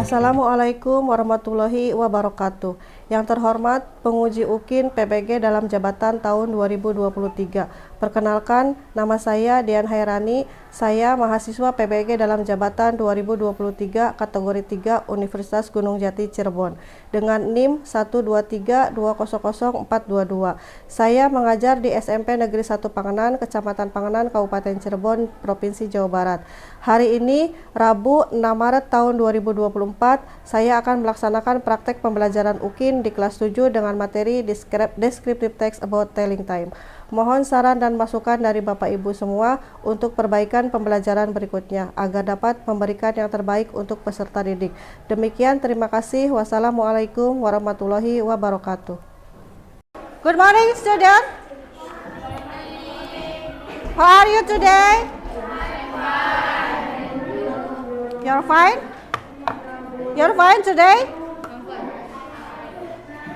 Assalamualaikum warahmatullahi wabarakatuh. Yang terhormat penguji UKIN PBG dalam jabatan tahun 2023. Perkenalkan, nama saya Dian Hairani. Saya mahasiswa PBG dalam jabatan 2023 kategori 3 Universitas Gunung Jati Cirebon dengan NIM 123200422. Saya mengajar di SMP Negeri 1 Panganan, Kecamatan Panganan, Kabupaten Cirebon, Provinsi Jawa Barat. Hari ini Rabu 6 Maret tahun 2024, saya akan melaksanakan praktek pembelajaran UKIN di kelas 7 dengan materi Descriptive Text About Telling Time. Mohon saran dan masukan dari Bapak Ibu semua untuk perbaikan pembelajaran berikutnya agar dapat memberikan yang terbaik untuk peserta didik. Demikian, terima kasih. Wassalamualaikum warahmatullahi wabarakatuh. Good morning, student. How are you today? You're fine? You're fine today?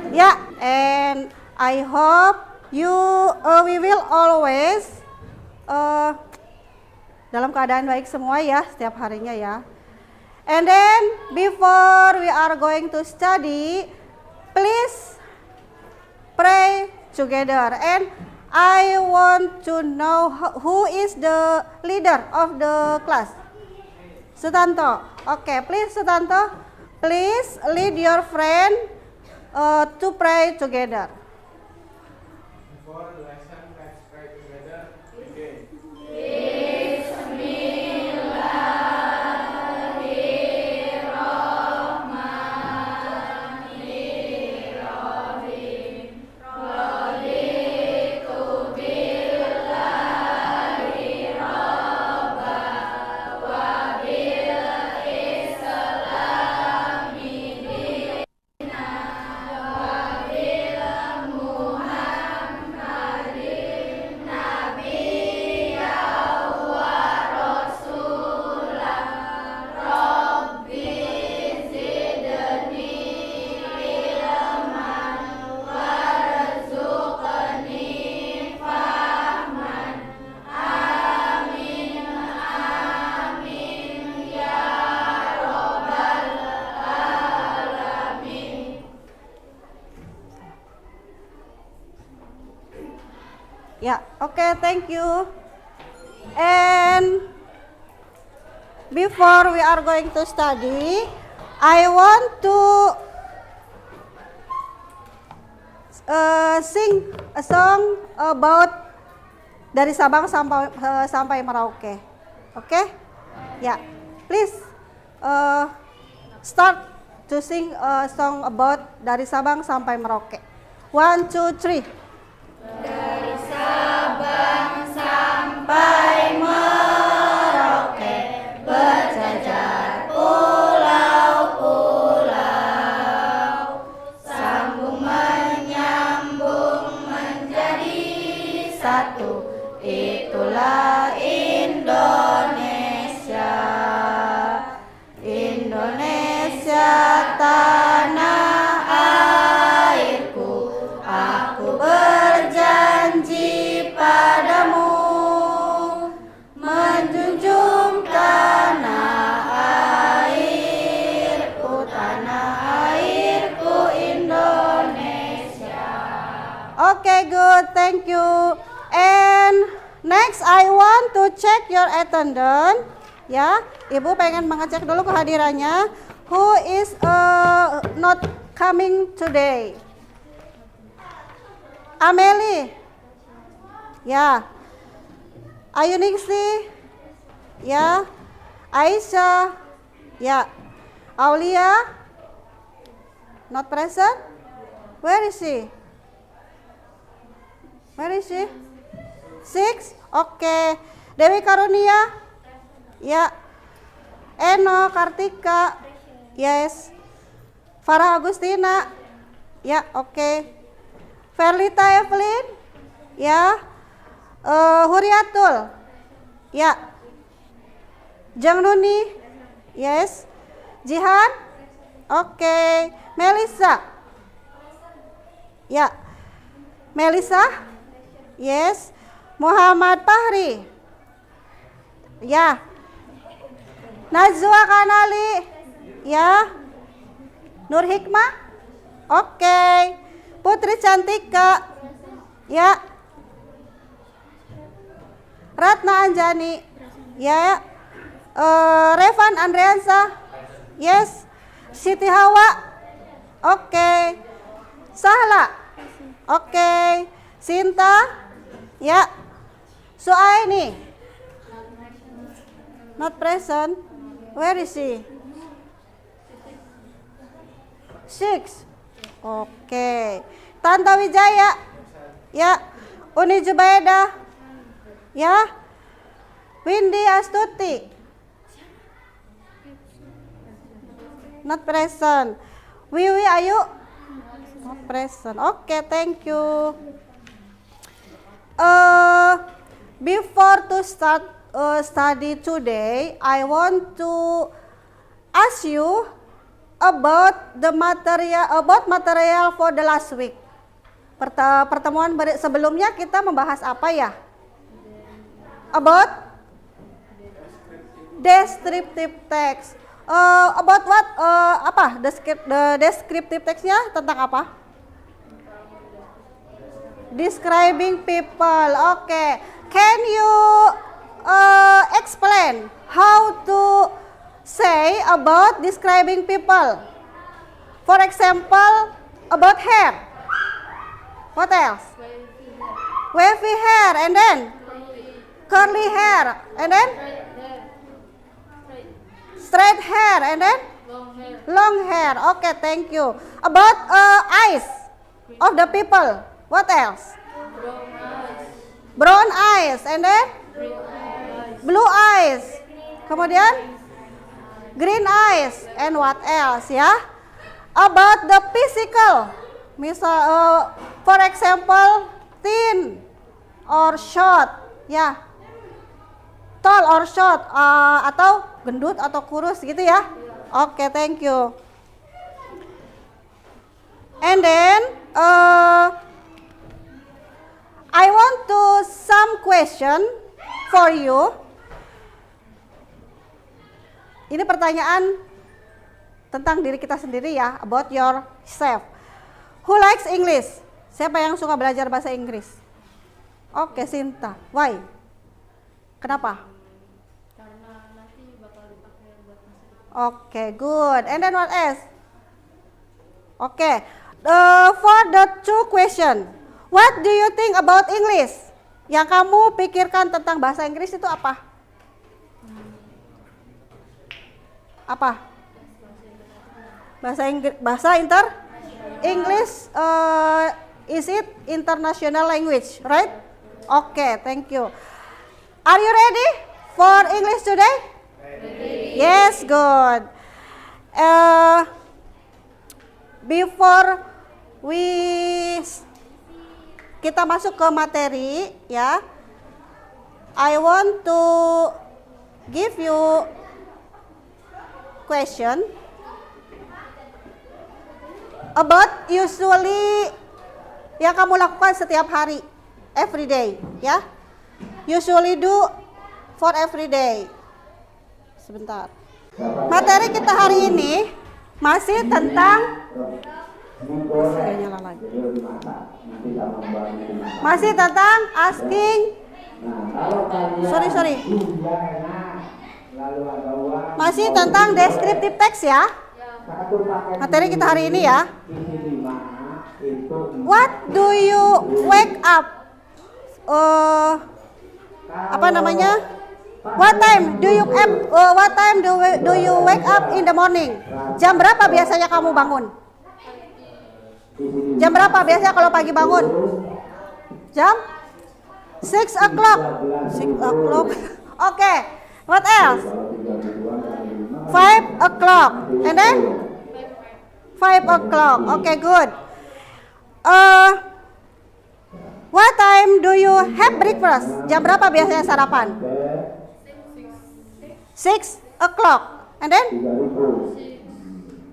Yeah, and I hope we will always dalam keadaan baik semua ya, setiap harinya ya. And then before we are going to study, please pray together. And I want to know who is the leader of the class. Sutanto. Okay, please Sutanto, please lead your friend to pray together. Before the lesson, let's pray together. Begin. Yeah, okay, thank you. And before we are going to study, I want to sing a song about dari Sabang sampai Merauke. Okay? Yeah, please start to sing a song about dari Sabang sampai Merauke. 1, 2, 3. Dari Sabang sampai Merauke, berjajar pulau-pulau, sambung menyambung menjadi satu, itulah Indonesia. Indonesia tanah airku, aku berjanji padamu menjunjung tanah airku Indonesia. Okay, good, thank you. And next I want to check your attendance. Ya, Ibu pengen mengecek dulu kehadirannya. Who is not coming today? Amelie. Ya. Ayuningsi. Ya. Aisyah. Ya. Aulia. Not present? Where is she? Where is she? 6? Okay. Dewi Karunia. Ya. Eno Kartika. Yes. Farah Agustina. Ya, okay. Verlita Evelyn. Ya. Huriatul. Ya. Jang Nuni. Yes. Jihan. Okay. Melissa. Ya. Melissa. Yes. Muhammad Fahri. Ya. Najwa Kanali. Ya. Nur Hikmah? Oke. Putri Cantika? Ya. Ratna Anjani? Ya. Revan Andriansa? Yes. Siti Hawa? Oke. Sahla? Oke. Sinta? Ya. Suaini? Not present. Where is she? 6. Oke. Tanta Wijaya? Ya. Uni Jubaida? Ya. Windy Astuti? Not present. Wiwi Ayu? Not present. Oke, thank you. Before to start study today, I want to ask you about the material for the last week. Pertemuan sebelumnya kita membahas apa ya? About descriptive text. About what? Apa? The descriptive textnya tentang apa? Describing people. Okay. Can you explain how to say about describing people? For example, about hair. What else? Wavy hair, and then curly hair, and then straight hair, and then long hair. Okay, thank you. About eyes of the people. What else? Brown eyes, and then blue eyes. Kemudian green eyes, and what else ya? About the physical, misal for example thin or short, ya, tall or short, atau gendut atau kurus gitu ya. Oke, thank you. And then I want to some question for you. Ini pertanyaan tentang diri kita sendiri ya, about yourself. Who likes English? Siapa yang suka belajar bahasa Inggris? Oke, Sinta. Why? Kenapa? Karena nanti bakal dipakai buat masa depan. Oke, good. And then what else? Oke, for the two question, what do you think about English? Yang kamu pikirkan tentang bahasa Inggris itu apa? Apa? Bahasa Inggris, English is it international language, right? Okay, thank you. Are you ready for English today? Ready. Yes, good. Before kita masuk ke materi ya, I want to give you question about usually yang kamu lakukan setiap hari, every day ya. Usually do for every day. Sebentar. Materi kita hari ini masih tentang asking. Sorry. Masih tentang descriptive text ya. Materi kita hari ini ya. What do you wake up? Apa namanya? What time do you wake up in the morning? Jam berapa biasanya kamu bangun? Jam berapa biasanya kalau pagi bangun? Jam 6 o'clock. 6 o'clock. Oke. What else? 5 o'clock. And then 5 o'clock. Okay, good. What time do you have breakfast? Jam berapa biasanya sarapan? 6 o'clock. And then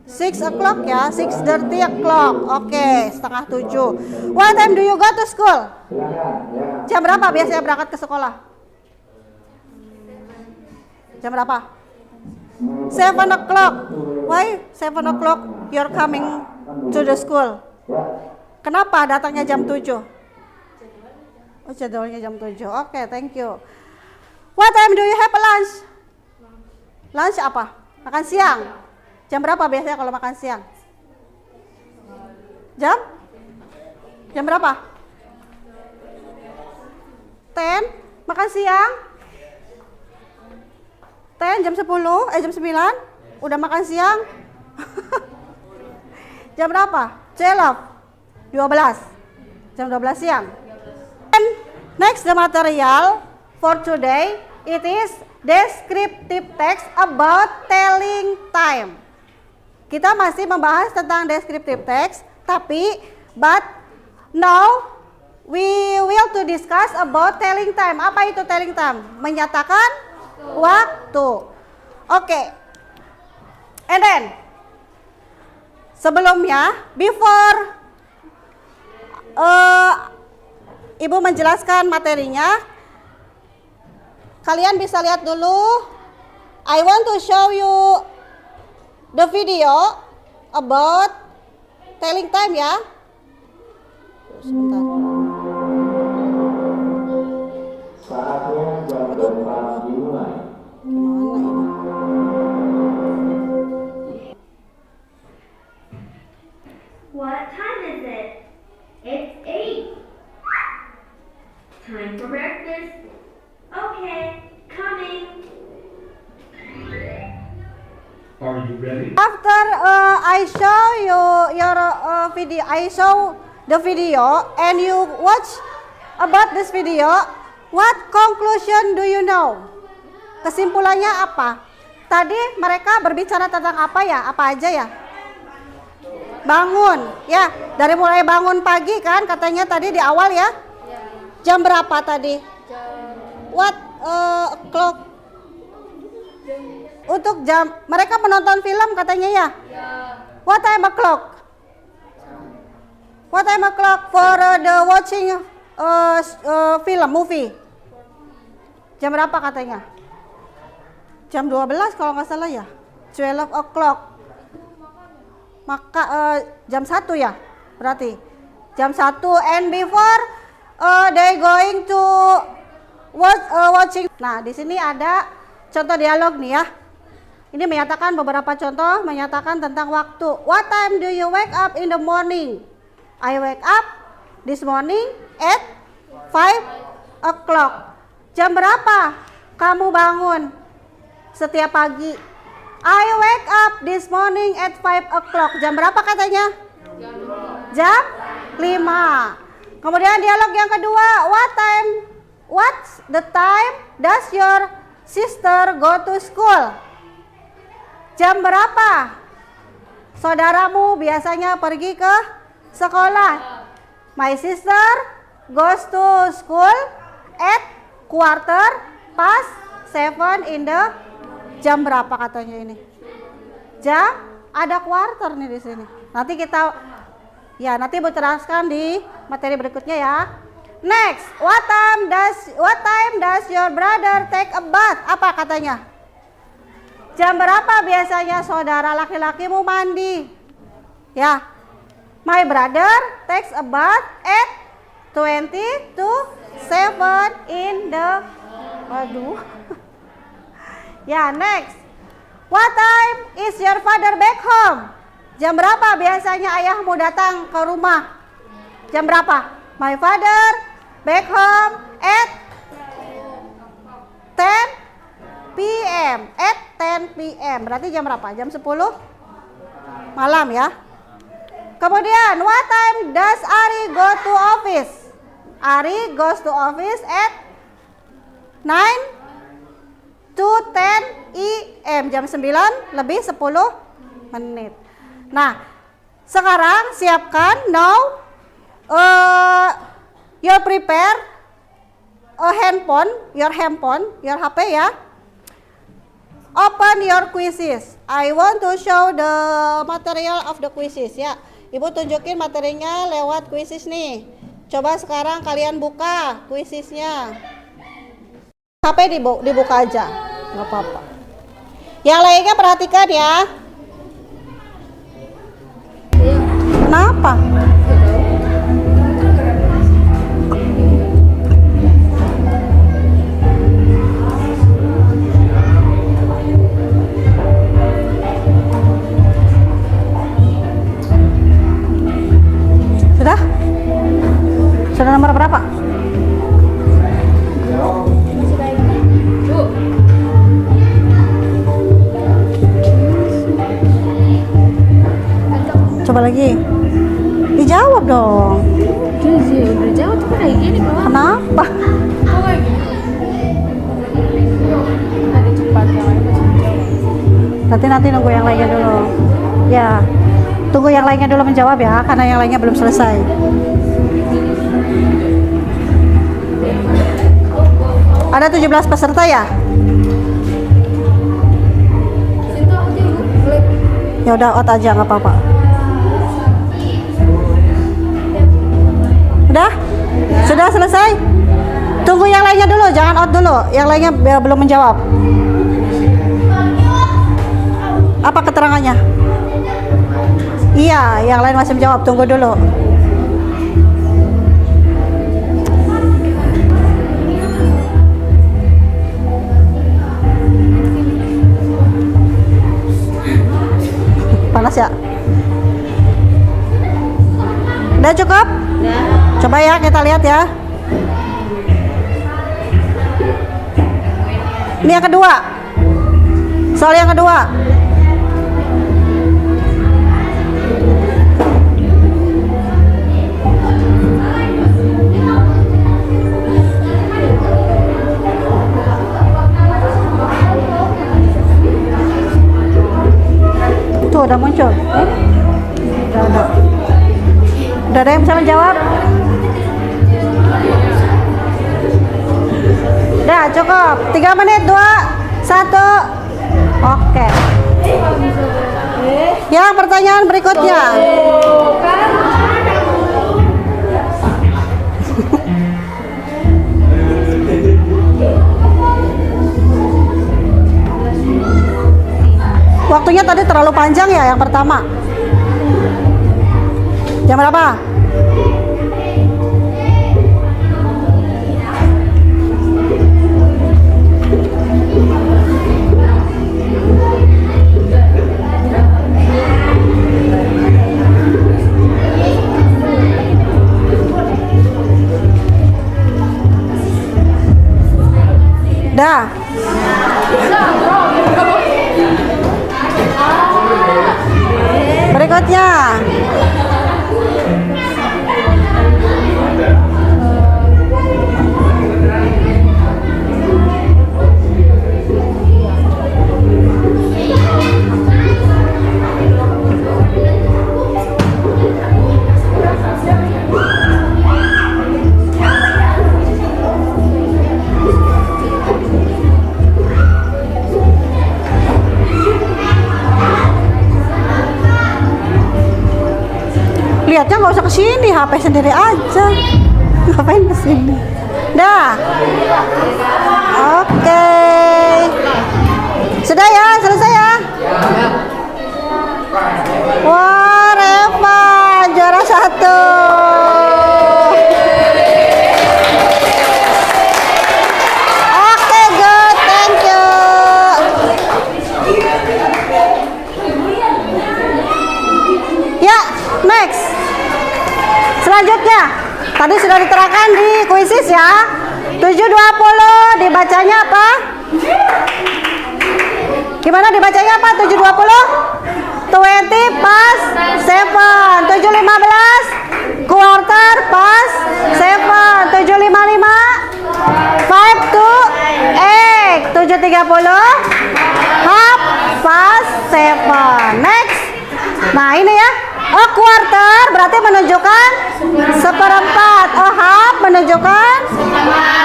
6 o'clock ya, 6:30 o'clock. Oke, 6:30. What time do you go to school? Jam berapa biasanya berangkat ke sekolah? Jam berapa? 7 o'clock. Why 7 o'clock you're coming to the school? Kenapa datangnya jam 7? Oh, jadwalnya jam 7. Oke, thank you. What time do you have lunch? Lunch apa? Makan siang. Jam berapa biasanya kalau makan siang? Jam? Jam berapa? 10. Makan siang? 10, jam 10, jam 9? Udah makan siang? Jam berapa? 12. Jam 12 siang. And next the material for today, it is descriptive text about telling time. Kita masih membahas tentang descriptive text, but now we will to discuss about telling time. Apa itu telling time? Menyatakan waktu. Oke. And then sebelumnya, before Ibu menjelaskan materinya, kalian bisa lihat dulu. I want to show you the video about telling time ya. Sebentar. Saatnya jam 8 dimulai. Gimana ini? What time is it? It's 8. Time for breakfast. Okay, coming. Are you ready? After I show you your video, I show the video and you watch about this video, what conclusion do you know? Kesimpulannya apa? Tadi mereka berbicara tentang apa ya? Apa aja ya? Bangun, ya. Dari mulai bangun pagi kan katanya tadi di awal ya? Jam berapa tadi? What clock? Untuk jam mereka menonton film katanya ya? What time o'clock? What time o'clock for the watching film movie? Jam berapa katanya? Jam 12 kalau nggak salah ya. 12 o'clock. Maka jam 1 ya? Berarti jam 1 and before they going to watching. Nah, di sini ada contoh dialog nih ya. Ini menyatakan beberapa contoh, menyatakan tentang waktu. What time do you wake up in the morning? I wake up this morning at 5 o'clock. Jam berapa kamu bangun setiap pagi? I wake up this morning at 5 o'clock. Jam berapa katanya? Jam 5. Kemudian dialog yang kedua, what's the time does your sister go to school? Jam berapa saudaramu biasanya pergi ke sekolah? My sister goes to school at 7:15 in the. Jam berapa katanya ini? Jam ada quarter nih di sini. Nanti kita nanti berteraskan di materi berikutnya ya. Next, what time does your brother take a bath? Apa katanya? Jam berapa biasanya saudara laki-lakimu mandi? Ya. My brother takes a bath at 20 to 7 in the. Waduh. Ya, next. What time is your father back home? Jam berapa biasanya ayahmu datang ke rumah? Jam berapa? My father back home at 10 p.m. At 10 p.m. Berarti jam berapa? Jam 10 malam ya. Kemudian, what time does Ari go to office? Ari goes to office at 9 to 10 a.m. Jam 9 lebih 10 menit. Nah, sekarang siapkan now you prepare your HP ya. Open your quizzes. I want to show the material of the quizzes ya. Ibu tunjukin materinya lewat quizzes nih. Coba sekarang kalian buka quizzesnya. HP dibuka aja, nggak apa-apa. Yang lainnya perhatikan ya. Kenapa? Sudah? Sudah nomor berapa? Coba lagi. Dijawab dong. Udah jauh tuh kayak gini bawah. Kenapa? Oh kayak gini. Ada cepat yang lain masih jauh. Nanti nunggu yang lainnya dulu. Ya. Tunggu yang lainnya dulu menjawab ya, karena yang lainnya belum selesai. Ada 17 peserta ya? Situ aja Bu. Boleh. Ya udah, out aja nggak apa-apa. Udah? Sudah selesai? Tunggu yang lainnya dulu, jangan out dulu. Yang lainnya belum menjawab. Apa keterangannya? Iya, yang lain masih menjawab. Tunggu dulu. Panas ya? Udah cukup? Coba ya kita lihat ya. Ini yang kedua. Soal yang kedua. Tuh udah muncul. Udah ada yang bisa menjawab? Udah cukup. 3 menit, 2, 1. Oke. Yang pertanyaan berikutnya. Waktunya tadi terlalu panjang ya yang pertama. Jam berapa? Dah. Berikutnya. Lihatnya nggak usah kesini, HP sendiri aja. Ngapain kesini? Dah. Oke. Sudah ya, selesai ya. Wah, Reva juara 1. Oke, good, thank you. Ya, next. Selanjutnya, tadi sudah diterangkan di kuisis ya. 720 dibacanya apa? Gimana dibacanya apa? 720? 20 pas 7. 715 quarter pas 7. 755 5 to 8. 730 half pas 7. Next. Nah ini ya. Oh quarter berarti menunjukkan seperempat. Oh half menunjukkan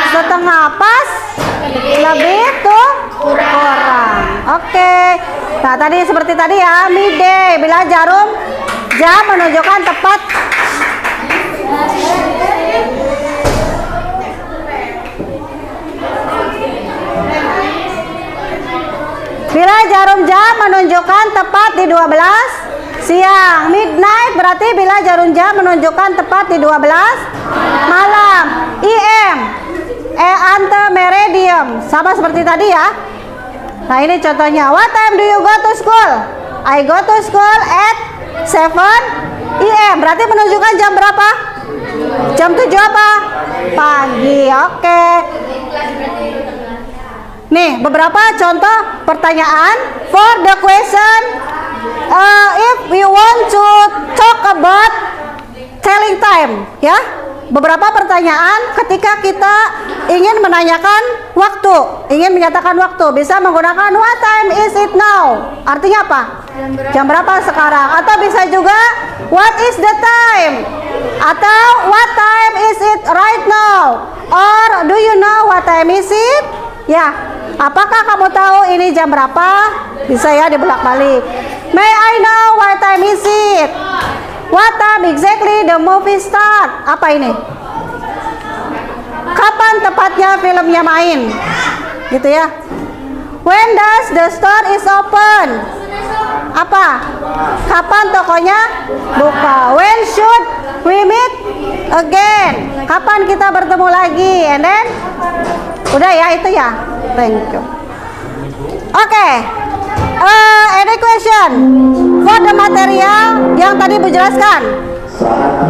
setengah. Pas lebih tuh kurang. Oke. Nah tadi seperti tadi ya, midday bila jarum jam menunjukkan tepat. Bila jarum jam menunjukkan tepat di 12 siang. Midnight berarti bila jarum jam menunjukkan tepat di 12 malam. EM, ante meridium, sama seperti tadi ya. Nah ini contohnya. What time do you go to school? I go to school at 7 AM. Berarti menunjukkan jam berapa? Jam 7 apa? Pagi. Oke. Nih beberapa contoh pertanyaan for the question. If we want to talk about telling time, ya. Beberapa pertanyaan ketika kita ingin menanyakan waktu, ingin menyatakan waktu, bisa menggunakan what time is it now? Artinya apa? Jam berapa sekarang? Atau bisa juga what is the time? Atau what time is it right now? Or do you know what time is it? Ya, apakah kamu tahu ini jam berapa? Bisa ya dibolak-balik. May I know what time is it? What time exactly the movie start? Apa ini? Kapan tepatnya filmnya main? Gitu ya. When does the store is open? Apa? Kapan tokonya buka? When should we meet again? Kapan kita bertemu lagi? And then udah ya itu ya. Thank you. Oke. Any question for the material yang tadi Ibu jelaskan?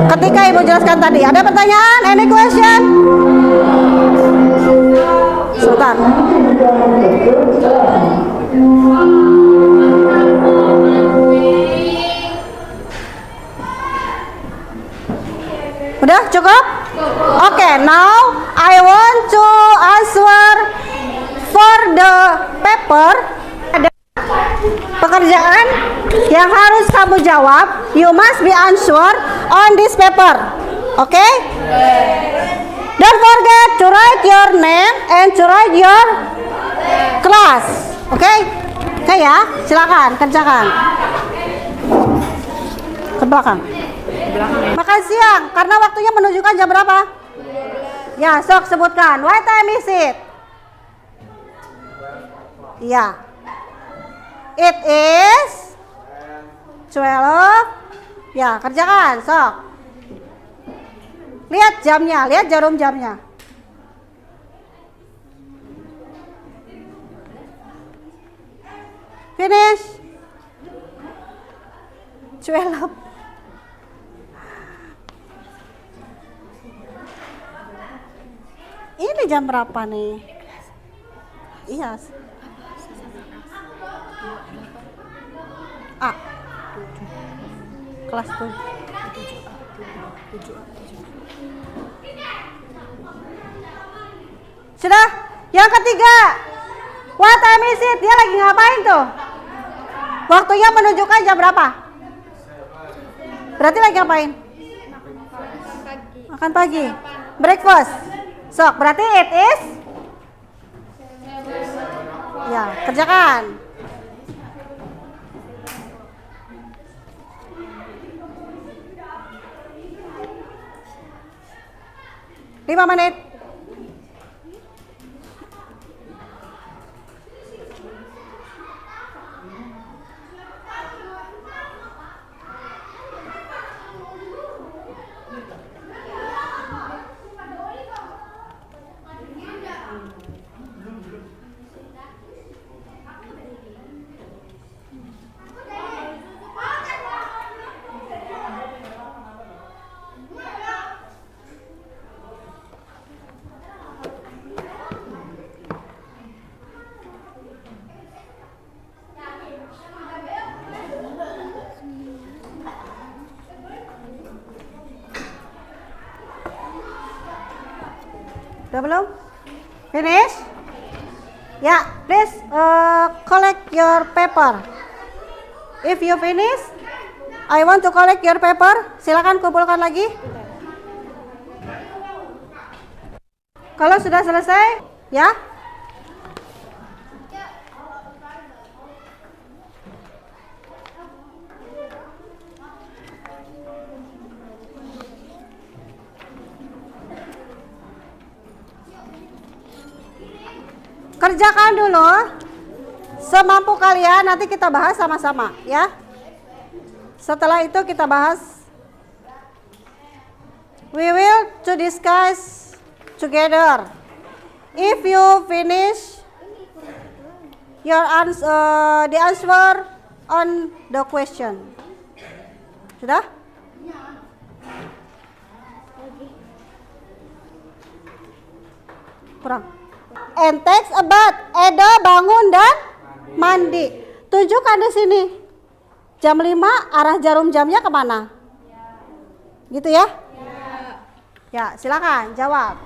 Ketika Ibu jelaskan tadi, ada pertanyaan? Any question? Sebentar. Udah cukup? Oke, now I want to answer for the paper. Pekerjaan yang harus kamu jawab, you must be answer on this paper. Okay? Don't forget to write your name and to write your class. Okay? Oke ya, silakan kerjakan. Ke belakang. Makan siang, karena waktunya menunjukkan jam berapa? Ya, sok sebutkan. What time is it? Ya. It is 12. Ya, kerjakan, sok. Lihat jamnya, lihat jarum jamnya. Finish. 12. Ini jam berapa nih? Iya. A. Kelas 7. Sudah? Yang ketiga. What time is it? Dia lagi ngapain tuh? Waktunya menunjukkan jam berapa? Berarti lagi ngapain? Makan pagi. Breakfast. Sok, berarti it is? Ya, kerjakan. Lima menit. Udah belum? Finish? Ya, please collect your paper. If you finish, I want to collect your paper. Silakan kumpulkan lagi. Kalau sudah selesai, ya. Kerjakan dulu Semampu kalian, nanti kita bahas sama-sama ya. Setelah itu kita bahas. We will to discuss together. If you finish your answer, the answer on the question. Sudah? Kurang. And takes a bath. Edo bangun dan mandi. Tunjukkan di sini. Jam 5 arah jarum jamnya kemana? Gitu ya? Ya, silakan jawab.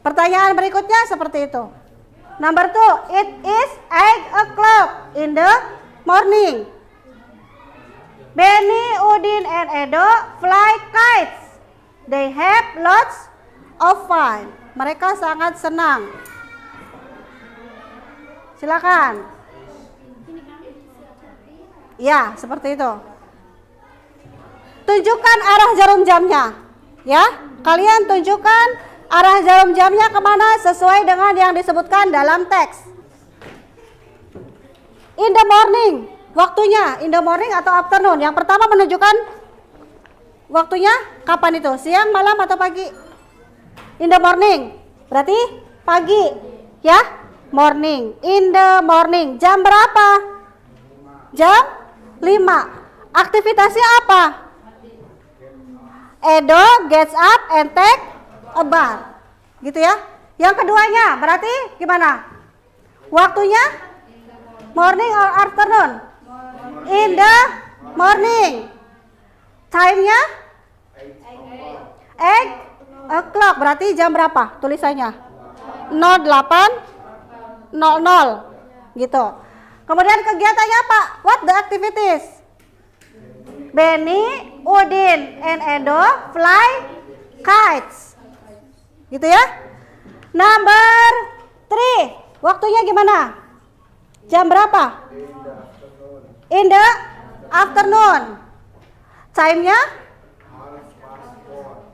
Pertanyaan berikutnya seperti itu. Number 2, it is 8 o'clock in the morning. Benny, Udin, and Edo fly kites. They have lots of fun. Mereka sangat senang. Silakan. Ya, seperti itu. Tunjukkan arah jarum jamnya. Ya, kalian tunjukkan arah jarum jamnya kemana sesuai dengan yang disebutkan dalam teks. In the morning, waktunya in the morning atau afternoon. Yang pertama menunjukkan waktunya kapan itu? Siang, malam, atau pagi? In the morning, berarti pagi, ya? Morning, in the morning. Jam berapa? Jam 5. Aktivitasnya apa? Edo gets up and take a bath. Gitu ya. Yang keduanya berarti gimana? Waktunya morning or afternoon? In the morning. Time-nya 8 o'clock. Berarti jam berapa tulisannya? 08.00 gitu. Kemudian kegiatannya apa? What the activities? Benny, Udin, and Edo fly kites. Gitu ya. Number 3. Waktunya gimana? Jam berapa? In the afternoon. Time-nya?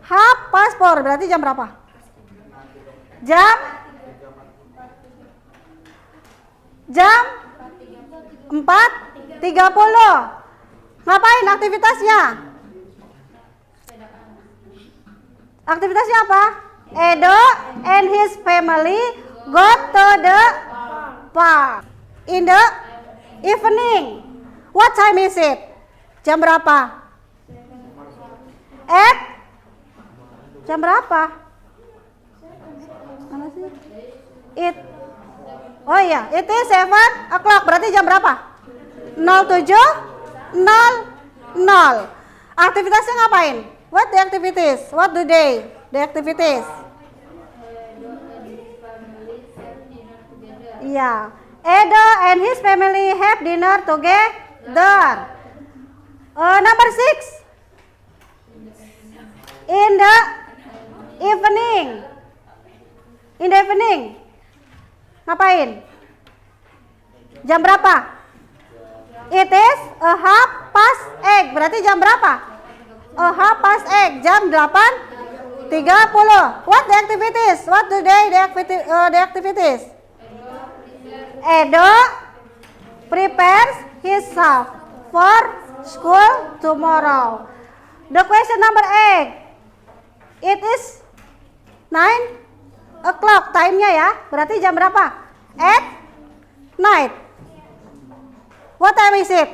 4:30. Berarti jam berapa? Jam 4:30. Ngapain aktivitasnya? Aktivitasnya apa? Edo and his family go to the park in the evening. What time is it? Jam berapa? Jam berapa? Mana sih? Oh iya, it is 7 o'clock. Berarti jam berapa? 07.00. Aktivitasnya ngapain? What the activities? What do they? The activities. Iya. Edo and his family have dinner together. Number 6. In the evening. In the evening. Ngapain? Jam berapa? It is 8:30. Berarti jam berapa? 8:30. Jam 8:30. What the activities? What do they the activities? Edo prepares himself for school tomorrow. The question number 8. It is 9 o'clock. Time-nya ya. Berarti jam berapa? At night. What time is it?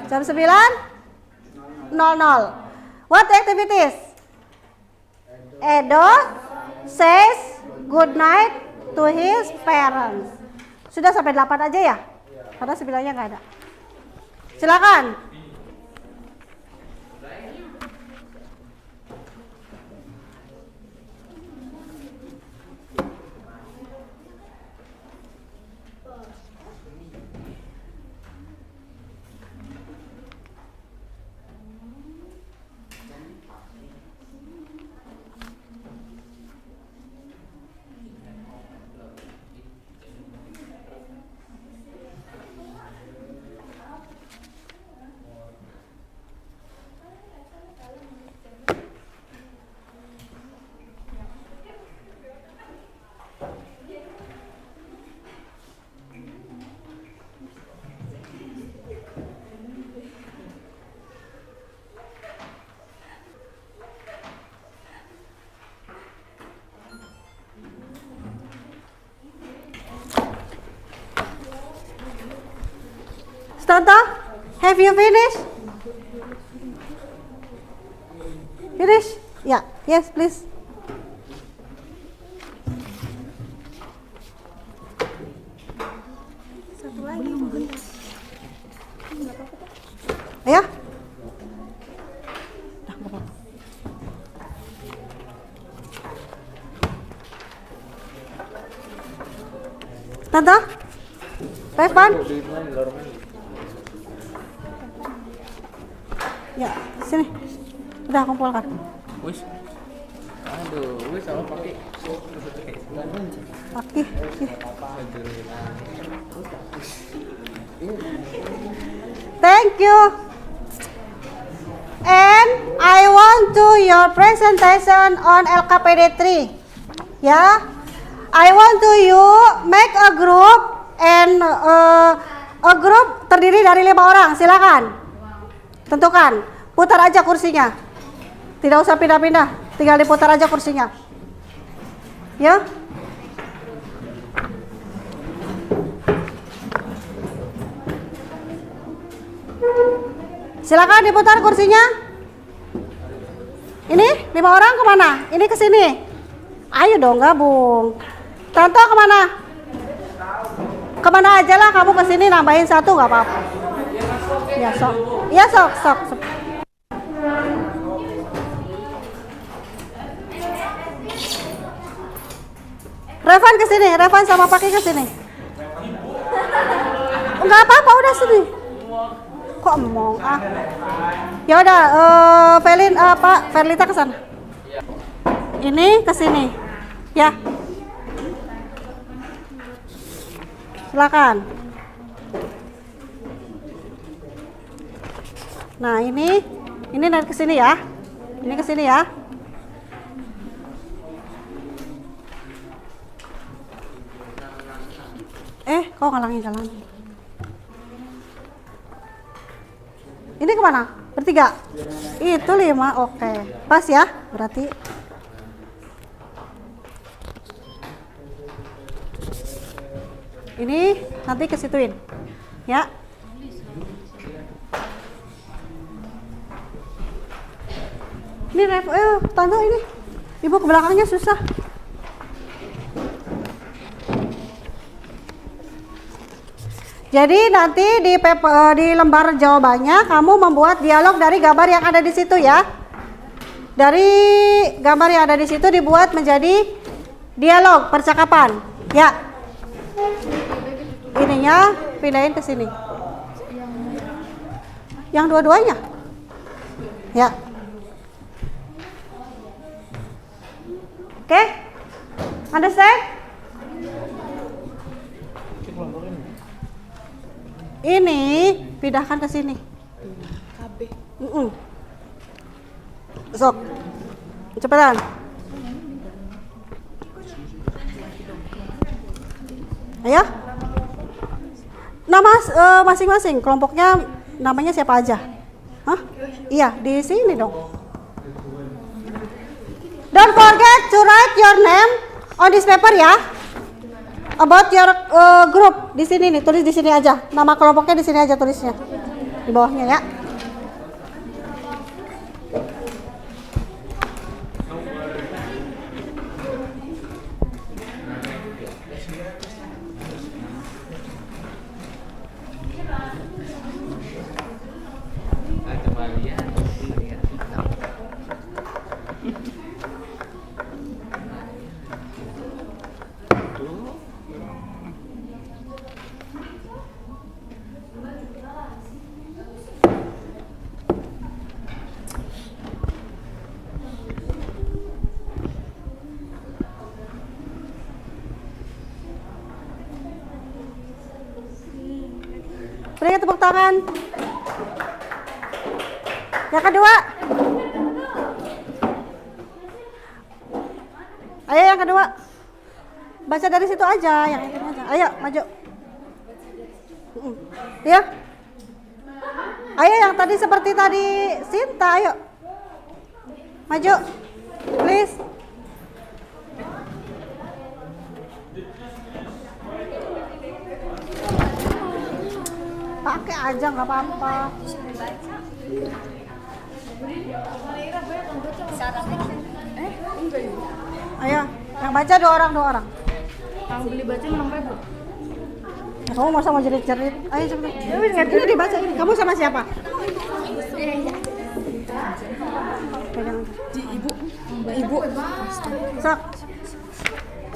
Jam 9.00. What activities? Edo says good night to his parents. Sudah sampai 8 aja ya? Karena 9-nya nggak ada. Silakan. Tante, have you finished? Finish? Ya, yes please. Satu lagi. Ayo. Dah, nggak apa-apa. Tante, Revan? Ya, sini. Udah kumpulkan. Wis. Aduh, wis sama pakai. Pakai. Thank you. And I want to your presentation on LKPD 3. Ya. I want to you make a group and a group terdiri dari 5 orang. Silakan. Tentukan. Putar aja kursinya. Tidak usah pindah-pindah. Tinggal diputar aja kursinya. Ya. Silakan diputar kursinya. Ini 5 orang kemana? Ini ke sini. Ayo dong gabung. Tante kemana? Kemana aja lah kamu ke sini, nambahin 1 nggak apa-apa. Ya sok. Ya sok. Revan ke sini, Revan sama Paki ke sini. Enggak apa-apa, udah sini. Kok emong ah? Ya udah, Pak Verlita ke sana. Ini ke sini. Ya. Silakan. Nah, ini naik ke sini ya. Ini ke sini ya. Kok ngalangin jalan? Ini kemana? Bertiga? Itu 5, oke. Pas ya, berarti. Ini nanti ke situin. Ya. Ini tante ini. Ibu ke belakangnya susah. Jadi nanti di lembar jawabannya kamu membuat dialog dari gambar yang ada di situ ya. Dari gambar yang ada di situ dibuat menjadi dialog percakapan. Ya. Ininya pindahin ke sini. Yang dua-duanya. Ya. Oke? Understand? Ini pindahkan ke sini. Sok. Cepetan. Ayo. Nama masing-masing kelompoknya namanya siapa aja? Hah? Iya, di sini dong. Don't forget to write your name on this paper ya. About your group di sini nih, tulis di sini aja. Nama kelompoknya di sini aja tulisnya. Di bawahnya ya. Beri tepuk tangan. Yang kedua. Ayo yang kedua. Baca dari situ aja, yang ini aja. Ayo maju. Ya. Ayo yang tadi seperti tadi Sinta, ayo. Maju. Please. pakai aja nggak apa-apa. Ayo, yang baca dua orang. Yang beli baca menang Febru. Ya, kamu masa mau jerit-jerit? Ayo cepetan. Ini dibaca ini. Kamu sama siapa? Pegang. Ibu. Sok.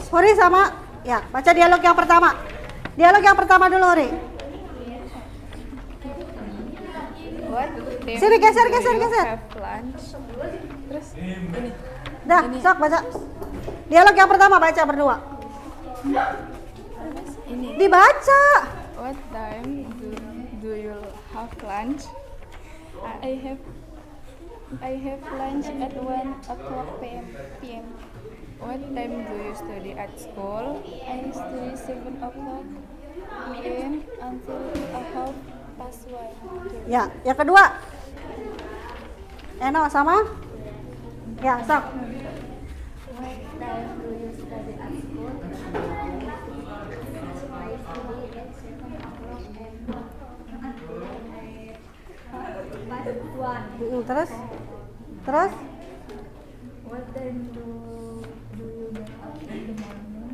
Hori sama, ya baca dialog yang pertama. Dialog yang pertama dulu Hori. Sini geser. Have lunch. Terus ini. Dah, sok baca. Dialog yang pertama baca berdua. Ini. Dibaca. What time do you have lunch? I have lunch at 1:00 p.m. What time do you study at school? I study 7:00 p.m. until 1:30. Ya, yang kedua. Eno sama? Ya, sok. What time do you study at school? I study at 7:00 Terus? What time do you get up in the morning?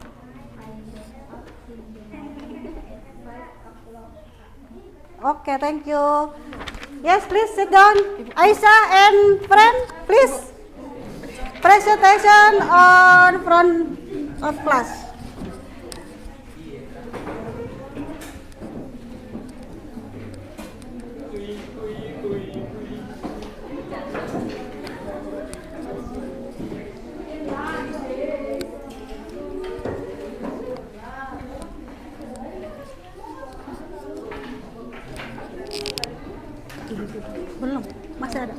I get up in the morning at 5:00. Oke, thank you. Yes, please sit down. Aisyah and friend, please. Presentation on front of class. Belum, masih ada.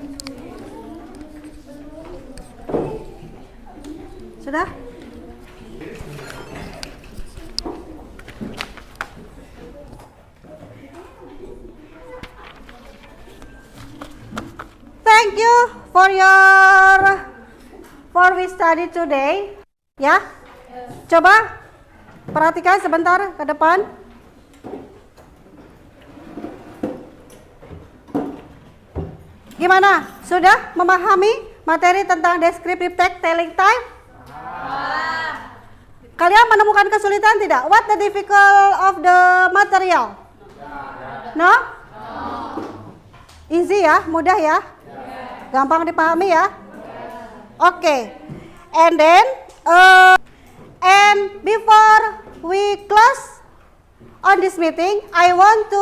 Sudah? Thank you for we study today. Ya, coba perhatikan sebentar ke depan. Gimana? Sudah memahami materi tentang descriptive text telling time? Kalian menemukan kesulitan tidak? What the difficult of the material? No? Easy ya, mudah ya? Gampang dipahami ya? Oke. And then and before we close on this meeting, I want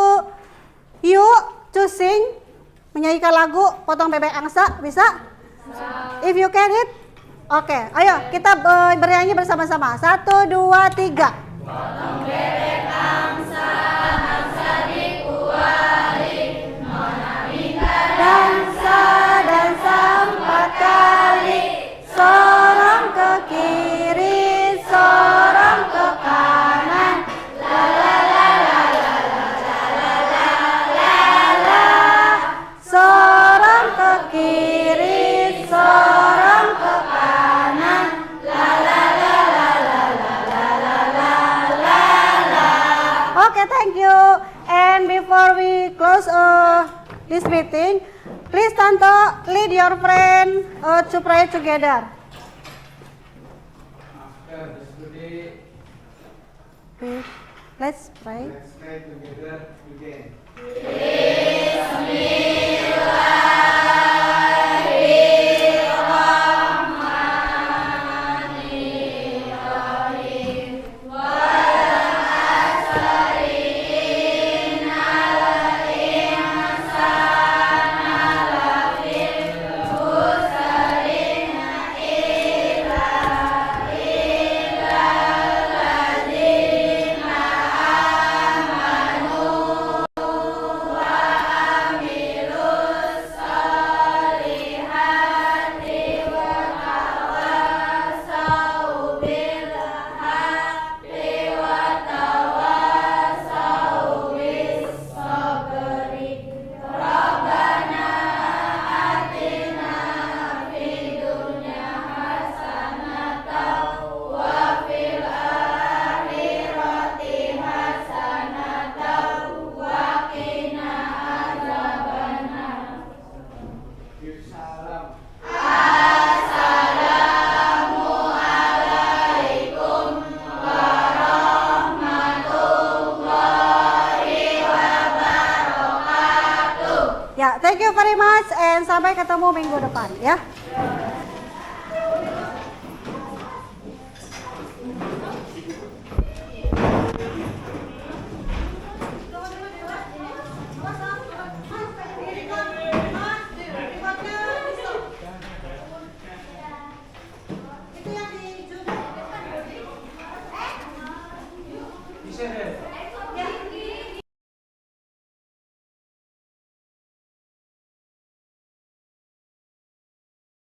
you to sing, menyanyikan lagu Potong Bebek Angsa, bisa? If you can it. Oke, ayo kita bernyanyi bersama-sama. 1, 2, 3. Potong bebek angsa, angsa dikuali, nona minta dansa, dansa 4 kali, sorong ke kiri, sorong ke kanan, la la la la la la la la la la, sorong ke kiri, sorong ke kanan, la la la la la la la la la la. Okay, thank you. And before we close this meeting, please Tanto lead your friend to pray together. After the study, Let's pray. let's pray together again. Ya, thank you very much and sampai ketemu minggu depan ya.